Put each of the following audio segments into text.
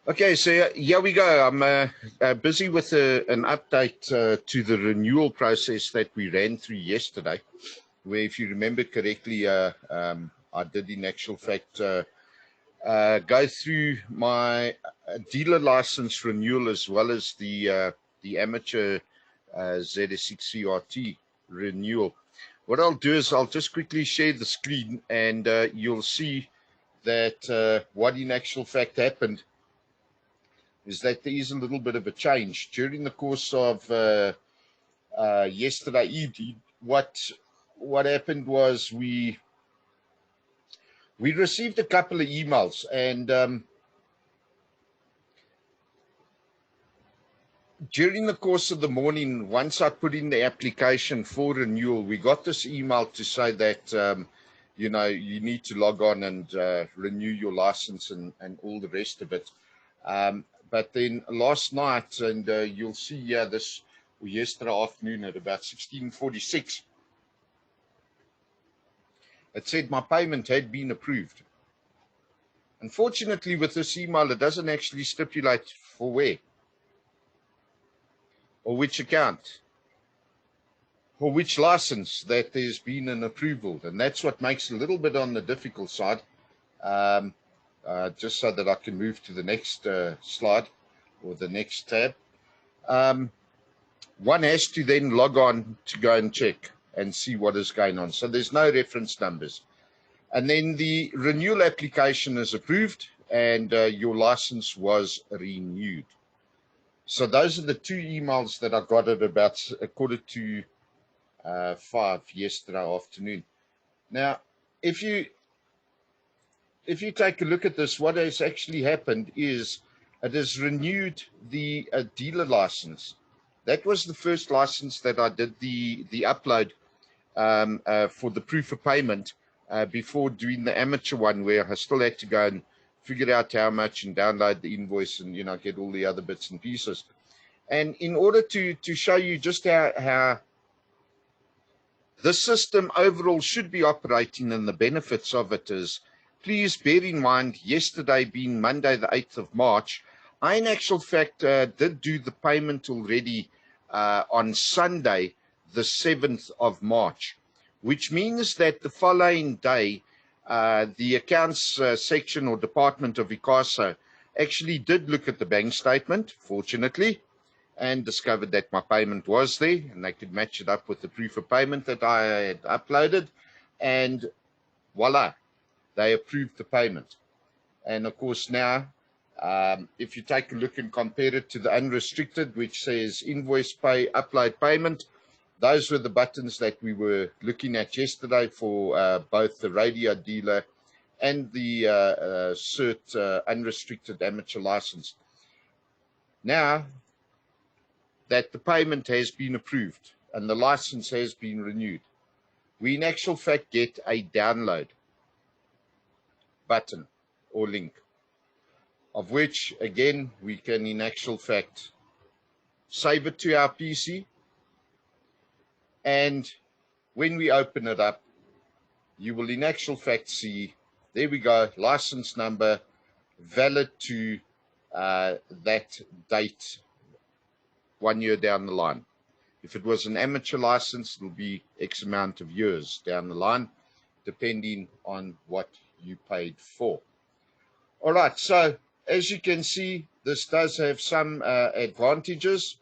Okay, so here we go. I'm busy with an update to the renewal process that we ran through yesterday, where, if you remember correctly, I did in actual fact go through my dealer license renewal as well as the amateur ZS6 CRT renewal. What I'll do is I'll just quickly share the screen, and you'll see that what in actual fact happened is that there is a little bit of a change during the course of yesterday evening. What happened was we received a couple of emails, and during the course of the morning, once I put in the application for renewal, we got this email to say that you need to log on and renew your license and all the rest of it. But then last night, and you'll see here this yesterday afternoon at about 16:46, it said my payment had been approved. Unfortunately, with this email, it doesn't actually stipulate for where or which account or which license that there's been an approval, and that's what makes it a little bit on the difficult side. Just so that I can move to the next slide or the next tab. One has to then log on to go and check and see what is going on. So there's no reference numbers. And then the renewal application is approved and your license was renewed. So those are the two emails that I got at about 4:45 yesterday afternoon. Now, if you take a look at this, what has actually happened is it has renewed the dealer license. That was the first license that I did the upload for the proof of payment before doing the amateur one, where I still had to go and figure out how much and download the invoice and get all the other bits and pieces. And in order to show you just how the system overall should be operating and the benefits of it is, please bear in mind, yesterday being Monday the 8th of March, I in actual fact did do the payment already on Sunday the 7th of March, which means that the following day the accounts section or department of ICASA actually did look at the bank statement, fortunately, and discovered that my payment was there, and they could match it up with the proof of payment that I had uploaded, and voila, they approved the payment. And of course now, if you take a look and compare it to the unrestricted, which says invoice pay, upload payment, those were the buttons that we were looking at yesterday for both the radio dealer and the CERT unrestricted amateur license. Now that the payment has been approved and the license has been renewed, we in actual fact get a download button or link, of which again we can in actual fact save it to our PC, and when we open it up, you will in actual fact see, there we go, license number valid to that date 1 year down the line. If it was an amateur license, it'll be X amount of years down the line, depending on what you paid for. All right, so as you can see, this does have some advantages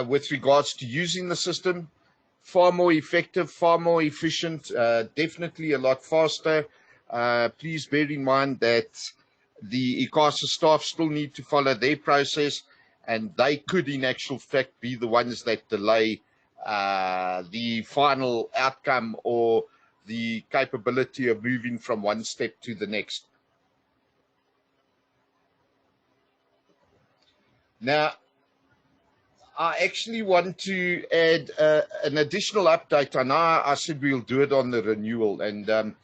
with regards to using the system. Far more effective, far more efficient, definitely a lot faster. Please bear in mind that the ICASA staff still need to follow their process, and they could in actual fact be the ones that delay the final outcome or the capability of moving from one step to the next. Now, I actually want to add an additional update. I know I said we'll do it on the renewal, and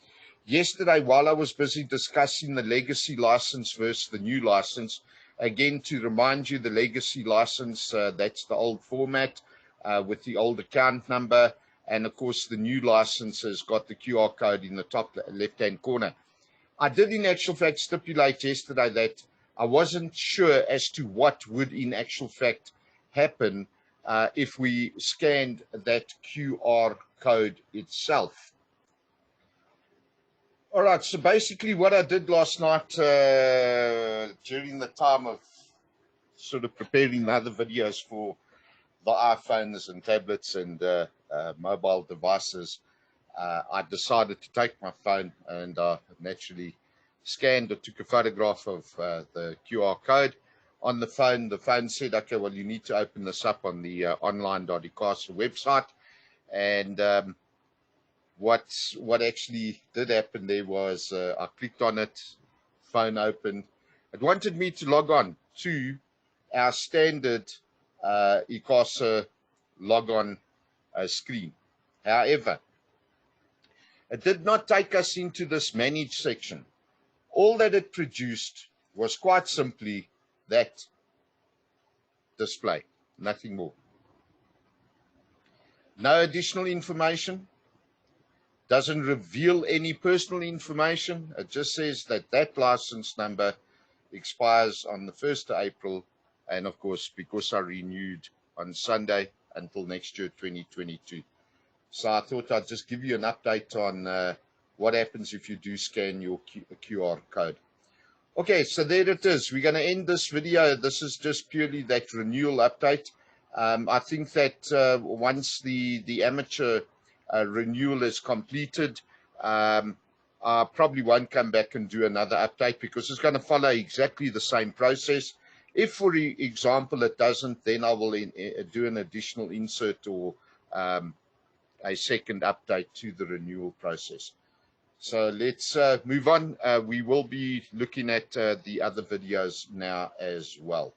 yesterday, while I was busy discussing the legacy license versus the new license, again, to remind you, the legacy license, that's the old format with the old account number, and of course the new license has got the QR code in the top left-hand corner. I did in actual fact stipulate yesterday that I wasn't sure as to what would in actual fact happen if we scanned that QR code itself. All right, so basically what I did last night during the time of sort of preparing other videos for the iPhones and tablets and mobile devices, I decided to take my phone and naturally scanned or took a photograph of the QR code on the phone. The phone said, okay, well, you need to open this up on the online.ICASA website. And what actually did happen there was I clicked on it, phone opened. It wanted me to log on to our standard ICASA logon screen. However, it did not take us into this manage section. All that it produced was quite simply that display, nothing more. No additional information, doesn't reveal any personal information. It just says that that license number expires on the 1st of April. And of course, because I renewed on Sunday until next year, 2022. So I thought I'd just give you an update on what happens if you do scan your QR code. Okay, so there it is. We're going to end this video. This is just purely that renewal update. I think that once the amateur renewal is completed, I probably won't come back and do another update because it's going to follow exactly the same process. If, for example, it doesn't, then I will do an additional insert or a second update to the renewal process. So let's move on. We will be looking at the other videos now as well.